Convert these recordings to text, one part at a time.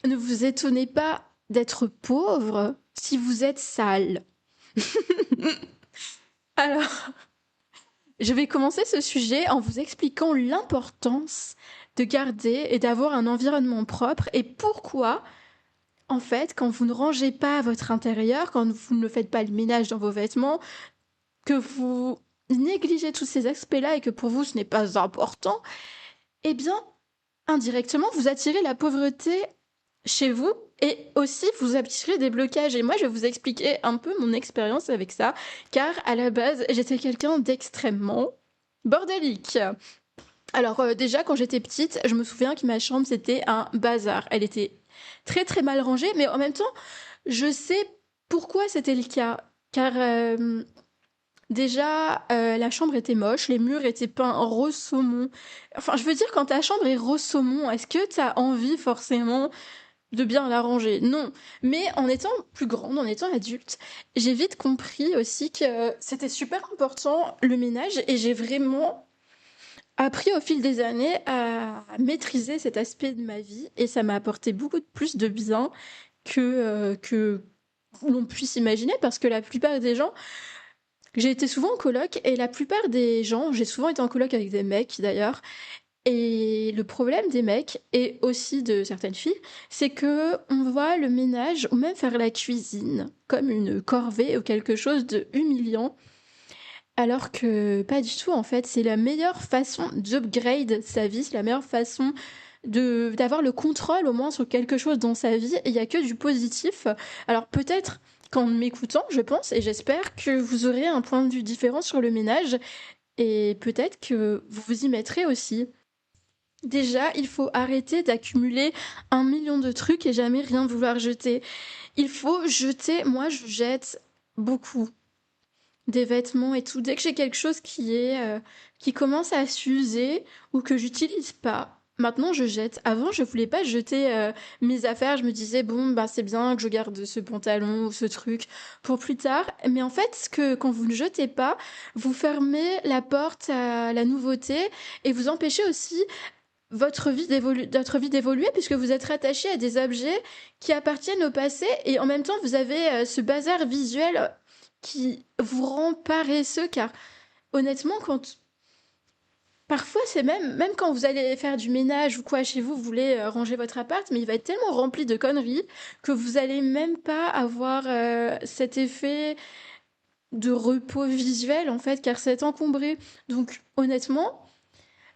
ne vous étonnez pas d'être pauvre si vous êtes sale. Alors, je vais commencer ce sujet en vous expliquant l'importance de garder et d'avoir un environnement propre et pourquoi, en fait, quand vous ne rangez pas votre intérieur, quand vous ne faites pas le ménage dans vos vêtements, que vous négligez tous ces aspects-là et que pour vous ce n'est pas important, eh bien, indirectement, vous attirez la pauvreté chez vous et aussi vous attirez des blocages. Et moi, je vais vous expliquer un peu mon expérience avec ça, car à la base, j'étais quelqu'un d'extrêmement bordélique. Alors déjà, quand j'étais petite, je me souviens que ma chambre, c'était un bazar. Elle était très très mal rangée, mais en même temps, je sais pourquoi c'était le cas. Car déjà, la chambre était moche, les murs étaient peints rose saumon. Enfin, je veux dire, quand ta chambre est rose saumon, est-ce que tu as envie forcément de bien la ranger? Non. Mais en étant plus grande, en étant adulte, j'ai vite compris aussi que c'était super important le ménage et j'ai vraiment appris au fil des années à maîtriser cet aspect de ma vie et ça m'a apporté beaucoup plus de bien que l'on puisse imaginer parce que la plupart des gens, j'ai été souvent en coloc et la plupart des gens, j'ai souvent été en coloc avec des mecs d'ailleurs, et le problème des mecs et aussi de certaines filles, c'est que on voit le ménage ou même faire la cuisine comme une corvée ou quelque chose de humiliant, alors que pas du tout en fait. C'est la meilleure façon d'upgrade sa vie, c'est la meilleure façon de d'avoir le contrôle au moins sur quelque chose dans sa vie. Et il y a que du positif. Alors peut-être qu'en m'écoutant, je pense et j'espère que vous aurez un point de vue différent sur le ménage et peut-être que vous vous y mettrez aussi. Déjà, il faut arrêter d'accumuler 1 million de trucs et jamais rien vouloir jeter. Il faut jeter, moi je jette beaucoup des vêtements et tout. Dès que j'ai quelque chose qui commence à s'user ou que j'utilise pas, maintenant je jette. Avant, je voulais pas jeter mes affaires. Je me disais bon bah c'est bien que je garde ce pantalon ou ce truc pour plus tard. Mais en fait, quand vous ne jetez pas, vous fermez la porte à la nouveauté et vous empêchez aussi votre vie d'évoluer puisque vous êtes rattaché à des objets qui appartiennent au passé et en même temps vous avez ce bazar visuel qui vous rend paresseux car honnêtement quand parfois c'est même quand vous allez faire du ménage ou quoi chez vous, vous voulez ranger votre appart mais il va être tellement rempli de conneries que vous allez même pas avoir cet effet de repos visuel en fait car c'est encombré. Donc honnêtement,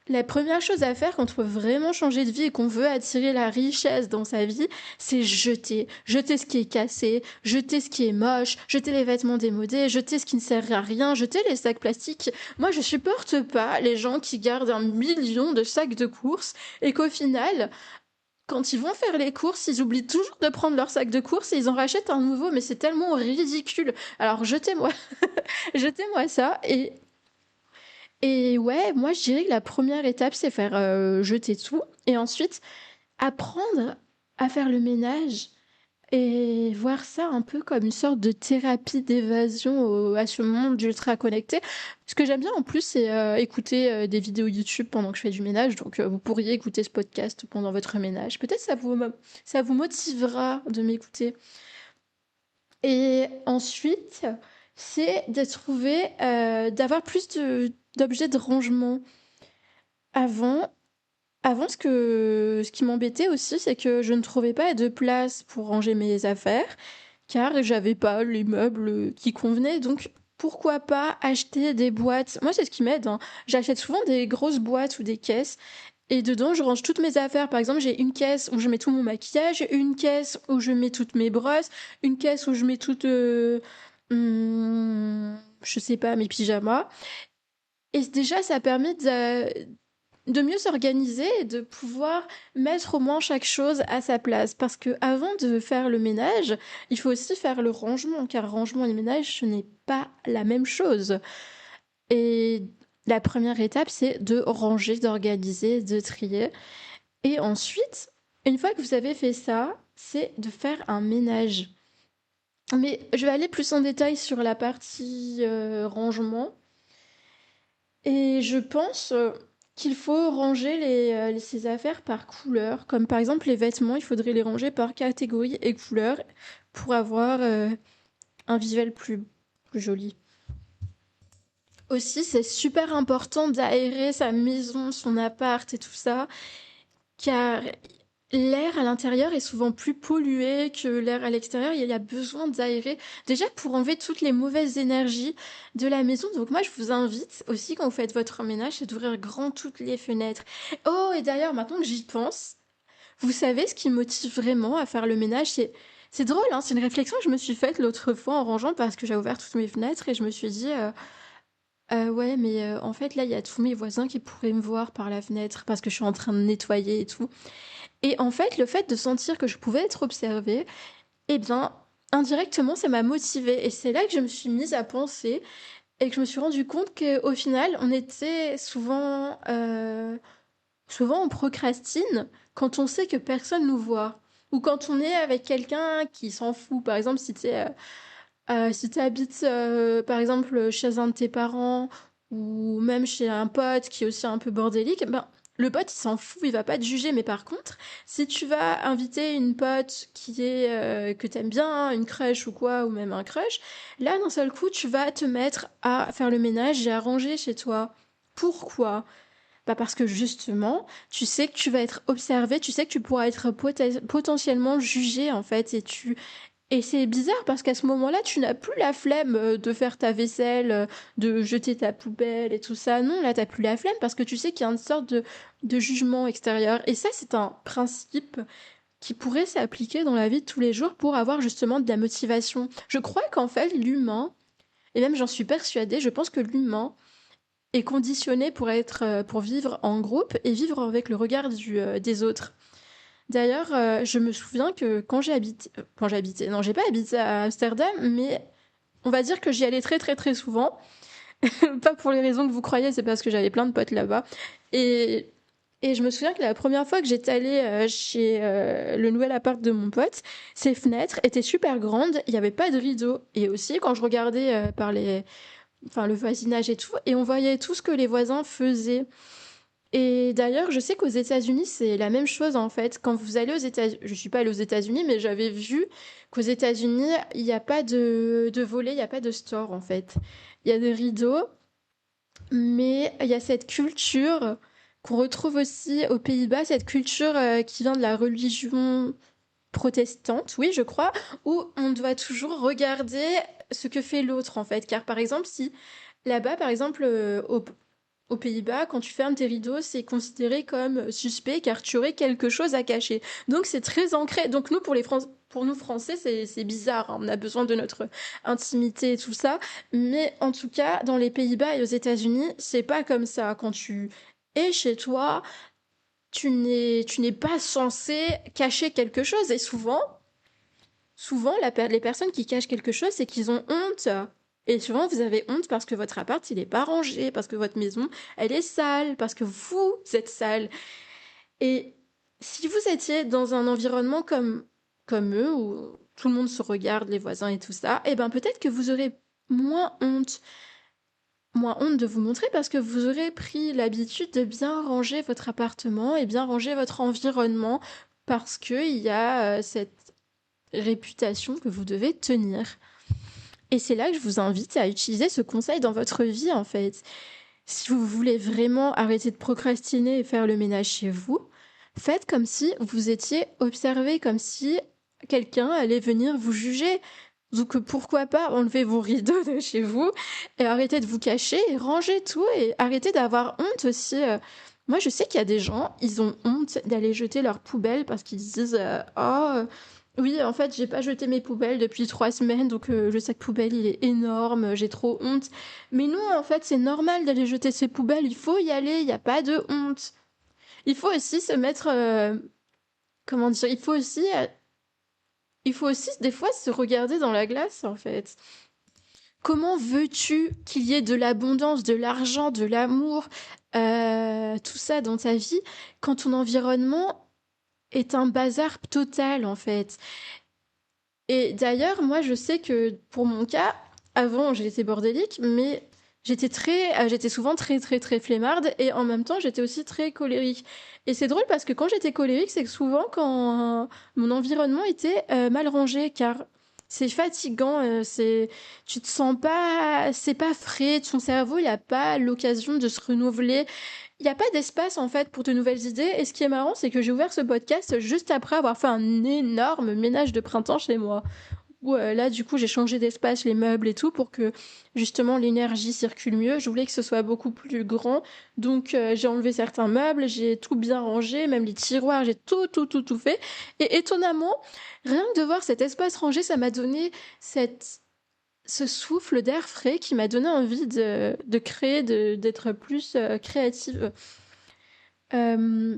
la première chose à faire quand on veut vraiment changer de vie et qu'on veut attirer la richesse dans sa vie, c'est jeter. Jeter ce qui est cassé, jeter ce qui est moche, jeter les vêtements démodés, jeter ce qui ne sert à rien, jeter les sacs plastiques. Moi, je supporte pas les gens qui gardent 1 million de sacs de courses et qu'au final, quand ils vont faire les courses, ils oublient toujours de prendre leur sac de courses et ils en rachètent un nouveau, mais c'est tellement ridicule. Alors jetez-moi, jetez-moi ça et ouais, moi je dirais que la première étape, c'est faire jeter tout et ensuite apprendre à faire le ménage et voir ça un peu comme une sorte de thérapie d'évasion à ce monde ultra connecté. Ce que j'aime bien en plus, c'est écouter des vidéos YouTube pendant que je fais du ménage. Donc vous pourriez écouter ce podcast pendant votre ménage. Peut-être ça vous motivera de m'écouter. Et ensuite, c'est de trouver, d'avoir plus d'objets de rangement. Avant, avant ce qui m'embêtait aussi, c'est que je ne trouvais pas de place pour ranger mes affaires, car j'avais pas les meubles qui convenaient. Donc, pourquoi pas acheter des boîtes? Moi, c'est ce qui m'aide, hein. J'achète souvent des grosses boîtes ou des caisses, et dedans, je range toutes mes affaires. Par exemple, j'ai une caisse où je mets tout mon maquillage, une caisse où je mets toutes mes brosses, une caisse où je mets toutes, je sais pas, mes pyjamas. Et déjà, ça permet de mieux s'organiser et de pouvoir mettre au moins chaque chose à sa place. Parce que avant de faire le ménage, il faut aussi faire le rangement, car rangement et ménage, ce n'est pas la même chose. Et la première étape, c'est de ranger, d'organiser, de trier. Et ensuite, une fois que vous avez fait ça, c'est de faire un ménage. Mais je vais aller plus en détail sur la partie rangement. Et je pense qu'il faut ranger ses affaires par couleur. Comme par exemple les vêtements, il faudrait les ranger par catégorie et couleur pour avoir un visuel plus joli. Aussi, c'est super important d'aérer sa maison, son appart et tout ça, car l'air à l'intérieur est souvent plus pollué que l'air à l'extérieur. Il y a besoin d'aérer, déjà pour enlever toutes les mauvaises énergies de la maison. Donc moi, je vous invite aussi, quand vous faites votre ménage, c'est d'ouvrir grand toutes les fenêtres. Oh, et d'ailleurs, maintenant que j'y pense, vous savez ce qui me motive vraiment à faire le ménage, c'est drôle, hein, c'est une réflexion que je me suis faite l'autre fois en rangeant parce que j'ai ouvert toutes mes fenêtres et je me suis dit, ouais, mais en fait, là, il y a tous mes voisins qui pourraient me voir par la fenêtre parce que je suis en train de nettoyer et tout. Et en fait, le fait de sentir que je pouvais être observée, eh bien, indirectement, ça m'a motivée. Et c'est là que je me suis mise à penser et que je me suis rendu compte qu'au final, on était souvent on procrastine quand on sait que personne nous voit. Ou quand on est avec quelqu'un qui s'en fout. Par exemple, si tu habites, par exemple, chez un de tes parents ou même chez un pote qui est aussi un peu bordélique, ben, le pote, il s'en fout, il va pas te juger. Mais par contre, si tu vas inviter une pote que t'aimes bien, hein, une crush ou quoi, ou même un crush, là, d'un seul coup, tu vas te mettre à faire le ménage et à ranger chez toi. Pourquoi? Bah parce que justement, tu sais que tu vas être observé, tu sais que tu pourras être potentiellement jugé en fait, et c'est bizarre parce qu'à ce moment-là, tu n'as plus la flemme de faire ta vaisselle, de jeter ta poubelle et tout ça. Non, là, t'as plus la flemme parce que tu sais qu'il y a une sorte de jugement extérieur. Et ça, c'est un principe qui pourrait s'appliquer dans la vie de tous les jours pour avoir justement de la motivation. Je crois qu'en fait, l'humain, et même j'en suis persuadée, je pense que l'humain est conditionné pour vivre en groupe et vivre avec le regard des autres. D'ailleurs, je me souviens que quand j'habitais, non, j'ai pas habité à Amsterdam, mais on va dire que j'y allais très très très souvent. Pas pour les raisons que vous croyez, c'est parce que j'avais plein de potes là-bas. Et, et je me souviens que la première fois que j'étais allée chez le nouvel appart de mon pote, ses fenêtres étaient super grandes, il n'y avait pas de rideaux. Et aussi, quand je regardais enfin, le voisinage et tout, et on voyait tout ce que les voisins faisaient. Et d'ailleurs, je sais qu'aux États-Unis, c'est la même chose en fait. Quand vous allez aux États-Unis, je suis pas allée aux États-Unis, mais j'avais vu qu'aux États-Unis, il n'y a pas de volet, il n'y a pas de store en fait. Il y a des rideaux, mais il y a cette culture qu'on retrouve aussi aux Pays-Bas, cette culture qui vient de la religion protestante, oui, je crois, où on doit toujours regarder ce que fait l'autre en fait. Car par exemple, si là-bas, par exemple, aux Pays-Bas, quand tu fermes tes rideaux, c'est considéré comme suspect car tu aurais quelque chose à cacher. Donc c'est très ancré. Donc nous, pour nous Français, c'est bizarre, hein. On a besoin de notre intimité et tout ça. Mais en tout cas, dans les Pays-Bas et aux États-Unis, c'est pas comme ça. Quand tu es chez toi, tu n'es pas censé cacher quelque chose. Et souvent, les personnes qui cachent quelque chose, c'est qu'ils ont honte. Et souvent, vous avez honte parce que votre appart, il est pas rangé, parce que votre maison, elle est sale, parce que vous êtes sale. Et si vous étiez dans un environnement comme eux, où tout le monde se regarde, les voisins et tout ça, eh ben peut-être que vous aurez moins honte, moins honte de vous montrer parce que vous aurez pris l'habitude de bien ranger votre appartement et bien ranger votre environnement parce qu'il y a cette réputation que vous devez tenir. Et c'est là que je vous invite à utiliser ce conseil dans votre vie, en fait. Si vous voulez vraiment arrêter de procrastiner et faire le ménage chez vous, faites comme si vous étiez observé, comme si quelqu'un allait venir vous juger. Donc pourquoi pas enlever vos rideaux de chez vous et arrêter de vous cacher et ranger tout et arrêter d'avoir honte aussi. Moi, je sais qu'il y a des gens, ils ont honte d'aller jeter leurs poubelles parce qu'ils se disent oh, oui, en fait, j'ai pas jeté mes poubelles depuis 3 semaines, donc le sac poubelle, il est énorme, j'ai trop honte. Mais non, en fait, c'est normal d'aller jeter ses poubelles, il faut y aller, il n'y a pas de honte. Il faut aussi se mettre... comment dire? Il faut aussi, des fois, se regarder dans la glace, en fait. Comment veux-tu qu'il y ait de l'abondance, de l'argent, de l'amour, tout ça dans ta vie, quand ton environnement est un bazar total, en fait? Et d'ailleurs, moi, je sais que pour mon cas, avant, j'étais bordélique, mais J'étais souvent très très très flemmarde et en même temps j'étais aussi très colérique. Et c'est drôle parce que quand j'étais colérique, c'est que souvent quand mon environnement était mal rangé, car c'est fatigant, tu te sens pas, c'est pas frais, ton cerveau il a pas l'occasion de se renouveler, il y a pas d'espace en fait pour de nouvelles idées. Et ce qui est marrant, c'est que j'ai ouvert ce podcast juste après avoir fait un énorme ménage de printemps chez moi où là, du coup, j'ai changé d'espace, les meubles et tout, pour que justement l'énergie circule mieux. Je voulais que ce soit beaucoup plus grand. Donc, j'ai enlevé certains meubles, j'ai tout bien rangé, même les tiroirs, j'ai tout fait. Et étonnamment, rien que de voir cet espace rangé, ça m'a donné ce souffle d'air frais qui m'a donné envie de créer, d'être plus créative. Euh,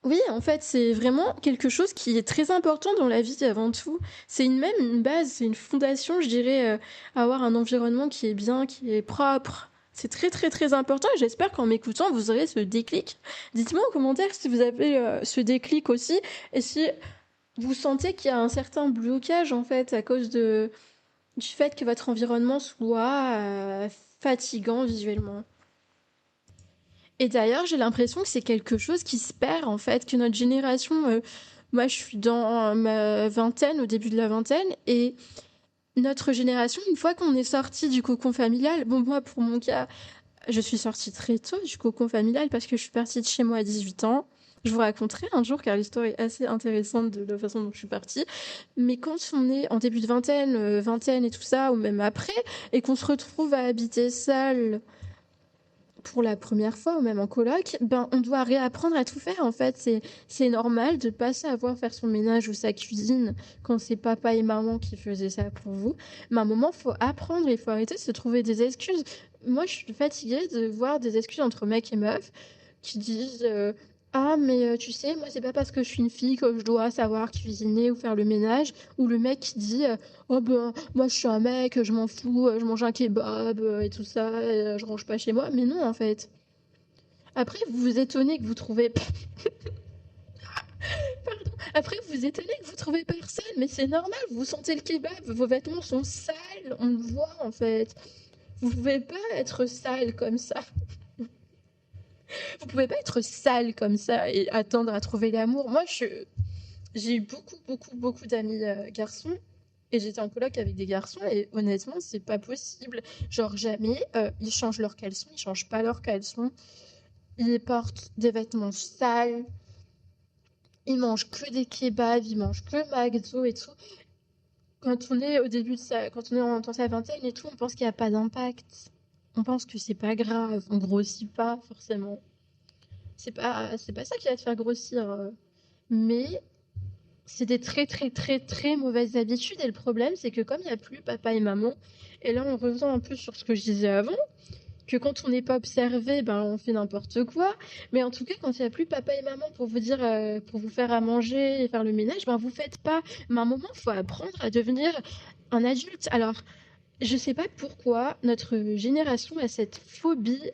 oui, en fait, c'est vraiment quelque chose qui est très important dans la vie avant tout. C'est même une base, c'est une fondation, je dirais, avoir un environnement qui est bien, qui est propre. C'est très très très important et j'espère qu'en m'écoutant, vous aurez ce déclic. Dites-moi en commentaire si vous avez ce déclic aussi et si vous sentez qu'il y a un certain blocage en fait à cause du fait que votre environnement soit fatigant visuellement. Et d'ailleurs, j'ai l'impression que c'est quelque chose qui se perd en fait, que notre génération, moi je suis dans ma vingtaine, au début de la vingtaine, et notre génération, une fois qu'on est sorti du cocon familial, bon moi pour mon cas, je suis sortie très tôt du cocon familial parce que je suis partie de chez moi à 18 ans. Je vous raconterai un jour car l'histoire est assez intéressante de la façon dont je suis partie. Mais quand on est en début de vingtaine, vingtaine et tout ça, ou même après, et qu'on se retrouve à habiter seul pour la première fois ou même en coloc, ben on doit réapprendre à tout faire en fait. C'est normal de pas savoir faire son ménage ou sa cuisine quand c'est papa et maman qui faisaient ça pour vous. Mais à un moment, faut apprendre, il faut arrêter de se trouver des excuses. Moi, je suis fatiguée de voir des excuses entre mecs et meufs qui disent ah mais tu sais moi c'est pas parce que je suis une fille que je dois savoir cuisiner ou faire le ménage, ou le mec qui dit oh ben moi je suis un mec, je m'en fous, je mange un kebab et tout ça, je range pas chez moi. Mais non en fait. Après vous vous étonnez que vous trouvez pardon, après vous vous étonnez que vous trouvez personne, mais c'est normal, vous sentez le kebab, vos vêtements sont sales, on le voit en fait. Vous pouvez pas être sale comme ça. Vous pouvez pas être sale comme ça et attendre à trouver l'amour. J'ai eu beaucoup d'amis garçons et j'étais en coloc avec des garçons et honnêtement, c'est pas possible. Genre jamais, ils changent leurs caleçons, ils changent pas leurs caleçons. Ils portent des vêtements sales. Ils mangent que des kebabs, ils mangent que McDo et tout. Quand on est au début de ça, quand on est dans sa vingtaine et tout, on pense qu'il n'y a pas d'impact. On pense que c'est pas grave, on grossit pas forcément. C'est pas ça qui va te faire grossir. Mais c'est des très très très très mauvaises habitudes. Et le problème, c'est que comme il n'y a plus papa et maman, et là on revient un peu sur ce que je disais avant, que quand on n'est pas observé, ben on fait n'importe quoi. Mais en tout cas, quand il n'y a plus papa et maman pour vous dire, pour vous faire à manger et faire le ménage, ben vous faites pas. Mais à un moment, il faut apprendre à devenir un adulte. Alors, je sais pas pourquoi notre génération a cette phobie.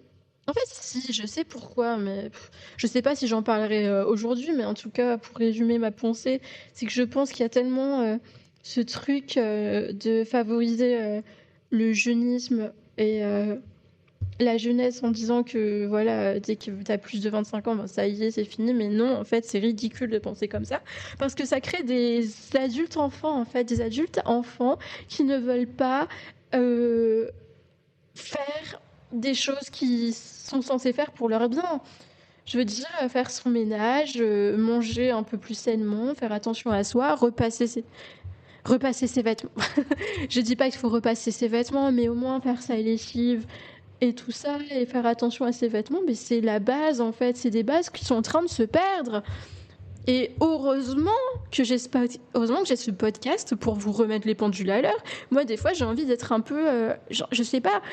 En fait, si, je sais pourquoi, mais je sais pas si j'en parlerai aujourd'hui, mais en tout cas, pour résumer ma pensée, c'est que je pense qu'il y a tellement ce truc de favoriser le jeunisme et la jeunesse en disant que voilà, dès que tu as plus de 25 ans, ben, ça y est, c'est fini. Mais non, en fait, c'est ridicule de penser comme ça parce que ça crée des adultes enfants, en fait, des adultes enfants qui ne veulent pas faire des choses qui sont censées faire pour leur bien. Je veux dire, faire son ménage, manger un peu plus sainement, faire attention à soi, repasser ses vêtements. Je dis pas qu'il faut repasser ses vêtements, mais au moins faire sa lessive et tout ça, et faire attention à ses vêtements, mais c'est la base en fait, c'est des bases qui sont en train de se perdre. Et heureusement que j'ai ce podcast pour vous remettre les pendules à l'heure. Moi, des fois, j'ai envie d'être un peu, genre, je sais pas,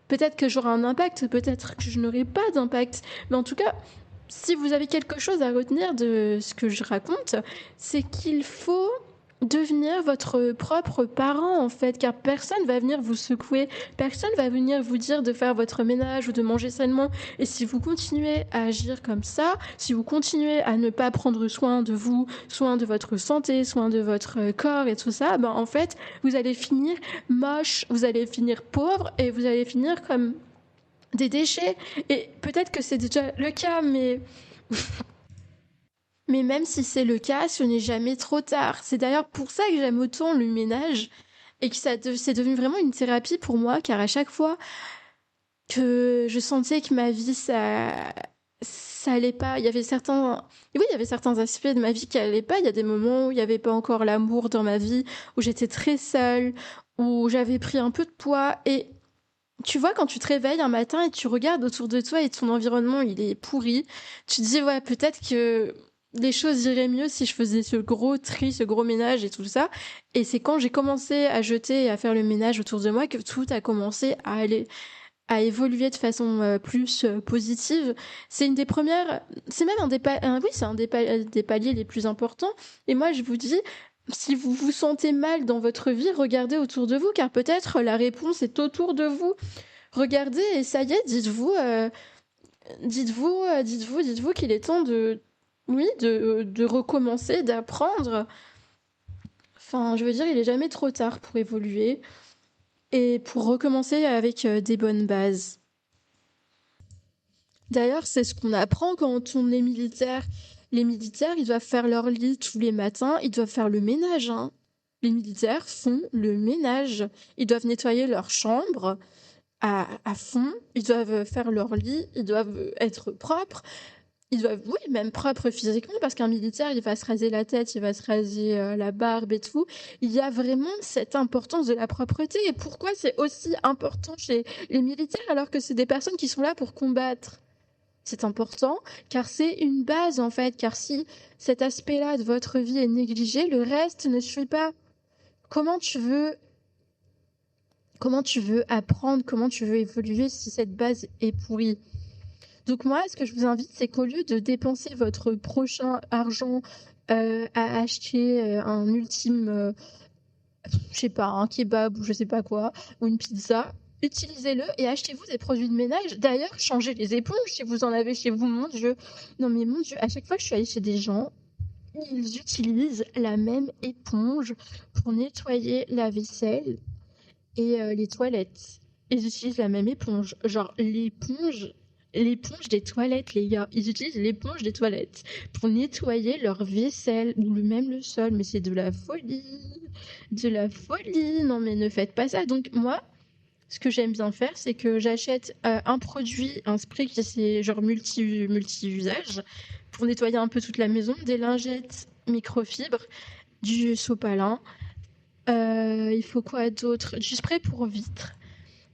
peut-être que j'aurai un impact, peut-être que je n'aurai pas d'impact, mais en tout cas, si vous avez quelque chose à retenir de ce que je raconte, c'est qu'il faut devenir votre propre parent en fait, car personne va venir vous secouer, personne va venir vous dire de faire votre ménage ou de manger sainement. Et si vous continuez à agir comme ça, si vous continuez à ne pas prendre soin de vous, soin de votre santé, soin de votre corps et tout ça, ben en fait vous allez finir moche, vous allez finir pauvre et vous allez finir comme des déchets. Et peut-être que c'est déjà le cas, mais même si c'est le cas, ce n'est jamais trop tard. C'est d'ailleurs pour ça que j'aime autant le ménage et que c'est devenu vraiment une thérapie pour moi, car à chaque fois que je sentais que ma vie, ça allait pas, il y avait certains aspects de ma vie qui allaient pas. Il y a des moments où il n'y avait pas encore l'amour dans ma vie, où j'étais très seule, où j'avais pris un peu de poids. Et tu vois, quand tu te réveilles un matin et tu regardes autour de toi et ton environnement, il est pourri, tu te dis, ouais, peut-être que les choses iraient mieux si je faisais ce gros tri, ce gros ménage et tout ça. Et c'est quand j'ai commencé à jeter et à faire le ménage autour de moi que tout a commencé à évoluer de façon plus positive. C'est une des premières, c'est même oui, c'est un des paliers les plus importants. Et moi, je vous dis, si vous vous sentez mal dans votre vie, regardez autour de vous, car peut-être la réponse est autour de vous. Regardez et ça y est, dites-vous qu'il est temps oui, de recommencer, d'apprendre. Enfin, je veux dire, il est jamais trop tard pour évoluer et pour recommencer avec des bonnes bases. D'ailleurs, c'est ce qu'on apprend quand on est militaire. Les militaires, ils doivent faire leur lit tous les matins, ils doivent faire le ménage, hein. Les militaires font le ménage. Ils doivent nettoyer leur chambre à fond, ils doivent faire leur lit, ils doivent être propres. Ils doivent, oui, même propres physiquement, parce qu'un militaire, il va se raser la tête, il va se raser la barbe et tout. Il y a vraiment cette importance de la propreté. Et pourquoi c'est aussi important chez les militaires alors que c'est des personnes qui sont là pour combattre? C'est important car c'est une base en fait, car si cet aspect-là de votre vie est négligé, le reste ne suit pas. Comment tu veux, comment tu veux apprendre, comment tu veux évoluer si cette base est pourrie? Donc moi, ce que je vous invite, c'est qu'au lieu de dépenser votre prochain argent à acheter un ultime, je sais pas, un kebab ou je sais pas quoi, ou une pizza, utilisez-le et achetez-vous des produits de ménage. D'ailleurs, changez les éponges si vous en avez chez vous, mon Dieu. Non mais mon Dieu, à chaque fois que je suis allée chez des gens, ils utilisent la même éponge pour nettoyer la vaisselle et les toilettes. Ils utilisent la même éponge. Genre l'éponge des toilettes, les gars. Ils utilisent l'éponge des toilettes pour nettoyer leur vaisselle ou même le sol. Mais c'est de la folie. De la folie. Non, mais ne faites pas ça. Donc, moi, ce que j'aime bien faire, c'est que j'achète un produit, un spray qui c'est genre multi-usage pour nettoyer un peu toute la maison, des lingettes microfibres, du sopalin. Il faut quoi d'autre? Du spray pour vitres,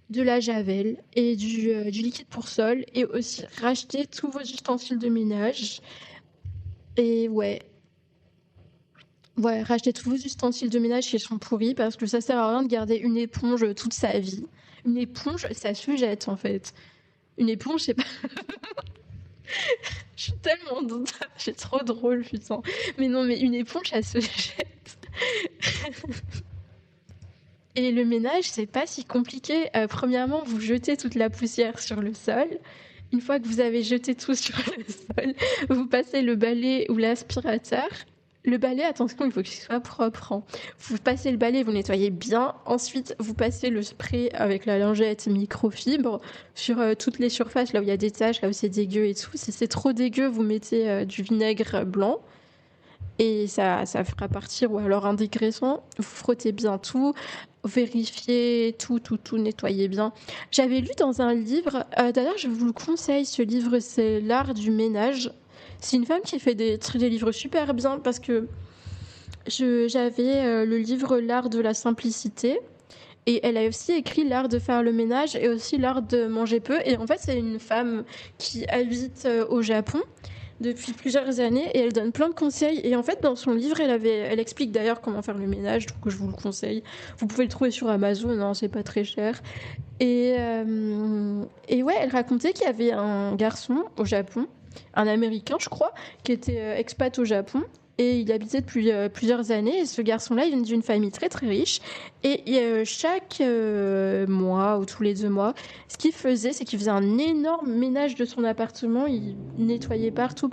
de la javel et du liquide pour sol. Et aussi racheter tous vos ustensiles de ménage. Et ouais, racheter tous vos ustensiles de ménage qui sont pourris parce que ça sert à rien de garder une éponge toute sa vie. Une éponge, ça se jette en fait. Une éponge, c'est pas. Je suis tellement. C'est trop drôle, putain. Mais non, mais une éponge, ça se jette. Et le ménage, c'est pas si compliqué. Premièrement, vous jetez toute la poussière sur le sol. Une fois que vous avez jeté tout sur le sol, vous passez le balai ou l'aspirateur. Le balai, attention, il faut qu'il soit propre, hein. Vous passez le balai, vous nettoyez bien. Ensuite, vous passez le spray avec la lingette microfibre sur toutes les surfaces, là où il y a des taches, là où c'est dégueu et tout. Si c'est trop dégueu, vous mettez du vinaigre blanc et ça fera partir, ou alors un dégraissant. Vous frottez bien tout, vérifiez tout, nettoyez bien. J'avais lu dans un livre, d'ailleurs je vous le conseille, ce livre, c'est L'art du ménage. C'est une femme qui fait des livres super bien parce que j'avais le livre L'art de la simplicité et elle a aussi écrit L'art de faire le ménage et aussi L'art de manger peu. Et en fait, c'est une femme qui habite au Japon depuis plusieurs années et elle donne plein de conseils. Et en fait, dans son livre, elle explique d'ailleurs comment faire le ménage, donc je vous le conseille. Vous pouvez le trouver sur Amazon, hein, c'est pas très cher. Et ouais, elle racontait qu'il y avait un garçon au Japon, un Américain, je crois, qui était expat au Japon. Et il habitait depuis plusieurs années. Et ce garçon-là, il vient d'une famille très très riche. Et chaque mois ou tous les 2 mois, ce qu'il faisait, c'est qu'il faisait un énorme ménage de son appartement. Il nettoyait partout.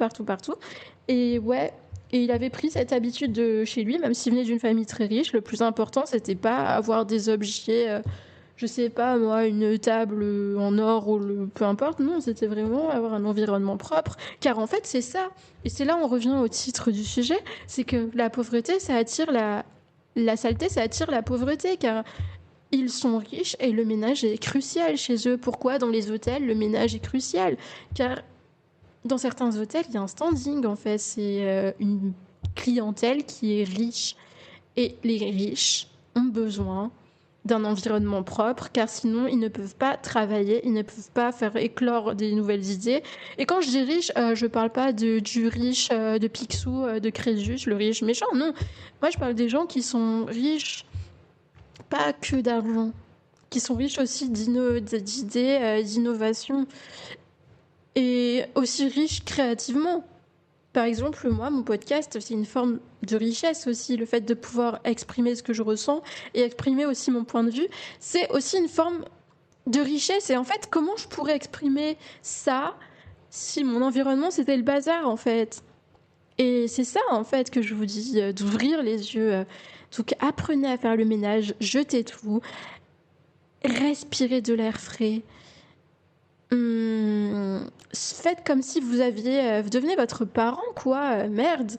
Et ouais, et il avait pris cette habitude de chez lui, même s'il venait d'une famille très riche. Le plus important, c'était pas avoir des objets je sais pas moi, une table en or ou peu importe. Non, c'était vraiment avoir un environnement propre. Car en fait, c'est ça. Et c'est là on revient au titre du sujet, c'est que la pauvreté, ça attire la saleté, ça attire la pauvreté. Car ils sont riches et le ménage est crucial chez eux. Pourquoi dans les hôtels, le ménage est crucial? Car dans certains hôtels, il y a un standing en fait. C'est une clientèle qui est riche. Et les riches ont besoin d'un environnement propre, car sinon ils ne peuvent pas travailler, ils ne peuvent pas faire éclore des nouvelles idées. Et quand je dis riche, je parle pas du riche de Picsou, de Crésus, le riche méchant, non. Moi je parle des gens qui sont riches, pas que d'argent, qui sont riches aussi d'idées, d'innovation, et aussi riches créativement. Par exemple, moi, mon podcast, c'est une forme de richesse aussi. Le fait de pouvoir exprimer ce que je ressens et exprimer aussi mon point de vue, c'est aussi une forme de richesse. Et en fait, comment je pourrais exprimer ça si mon environnement, c'était le bazar, en fait? Et c'est ça, en fait, que je vous dis, d'ouvrir les yeux. Donc, apprenez à faire le ménage, jetez tout, respirez de l'air frais. Faites comme si vous aviez, vous devenez votre parent, quoi. Merde.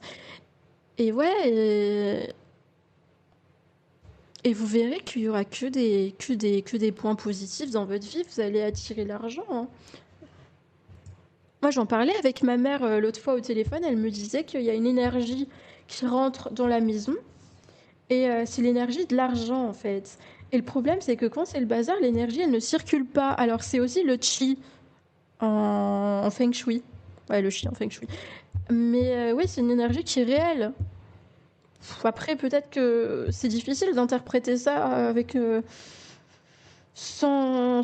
Et ouais, et vous verrez qu'il y aura que des points positifs dans votre vie. Vous allez attirer l'argent, hein. Moi, j'en parlais avec ma mère l'autre fois au téléphone. Elle me disait qu'il y a une énergie qui rentre dans la maison. Et c'est l'énergie de l'argent, en fait. Et le problème, c'est que quand c'est le bazar, l'énergie, elle ne circule pas. Alors, c'est aussi le chi en feng shui. Ouais, le chi en feng shui. Mais oui, c'est une énergie qui est réelle. Après, peut-être que c'est difficile d'interpréter ça avec sans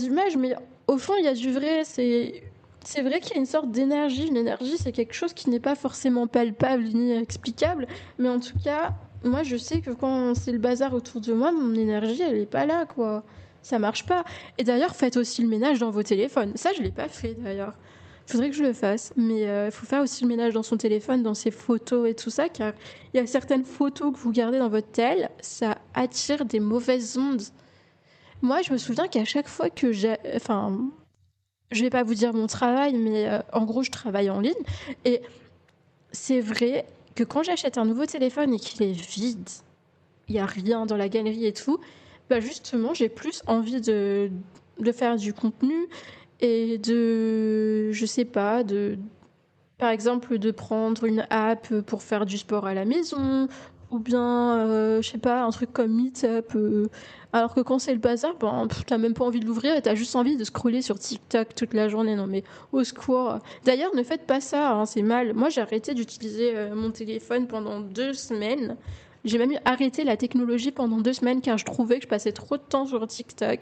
image, mais au fond, il y a du vrai. C'est vrai qu'il y a une sorte d'énergie. Une énergie, c'est quelque chose qui n'est pas forcément palpable ni explicable, mais en tout cas, moi, je sais que quand c'est le bazar autour de moi, mon énergie, elle est pas là, quoi. Ça marche pas. Et d'ailleurs, faites aussi le ménage dans vos téléphones. Ça, je l'ai pas fait d'ailleurs. Faudrait que je le fasse, mais il faut faire aussi le ménage dans son téléphone, dans ses photos et tout ça, car il y a certaines photos que vous gardez dans votre tel, ça attire des mauvaises ondes. Moi, je me souviens qu'à chaque fois que j'ai... Enfin, je vais pas vous dire mon travail, mais en gros, je travaille en ligne. Et c'est vrai que quand j'achète un nouveau téléphone et qu'il est vide, il y a rien dans la galerie et tout, bah justement, j'ai plus envie de faire du contenu et je sais pas, par exemple, de prendre une app pour faire du sport à la maison, ou bien, je sais pas, un truc comme Meetup. Alors que quand c'est le bazar, ben, t'as même pas envie de l'ouvrir et t'as juste envie de scroller sur TikTok toute la journée. Non mais au secours. D'ailleurs, ne faites pas ça, hein, c'est mal. Moi, j'ai arrêté d'utiliser mon téléphone pendant 2 semaines. J'ai même arrêté la technologie pendant 2 semaines car je trouvais que je passais trop de temps sur TikTok.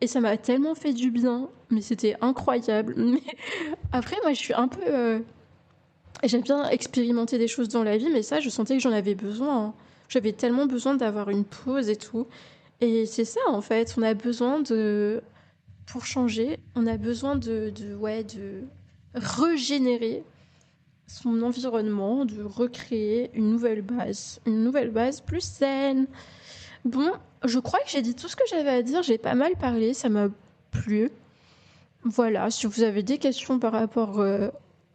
Et ça m'a tellement fait du bien, mais c'était incroyable. Mais après, moi, je suis un peu j'aime bien expérimenter des choses dans la vie, mais ça, je sentais que j'en avais besoin, hein. J'avais tellement besoin d'avoir une pause et tout. Et c'est ça, en fait. On a besoin de... Pour changer, on a besoin ouais, de régénérer son environnement, de recréer une nouvelle base. Une nouvelle base plus saine. Bon, je crois que j'ai dit tout ce que j'avais à dire. J'ai pas mal parlé, ça m'a plu. Voilà, si vous avez des questions par rapport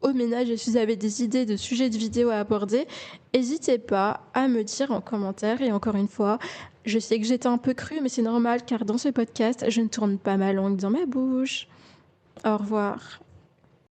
au ménage et si vous avez des idées de sujets de vidéos à aborder, n'hésitez pas à me dire en commentaire. Et encore une fois, je sais que j'étais un peu crue, mais c'est normal car dans ce podcast, je ne tourne pas ma langue dans ma bouche. Au revoir.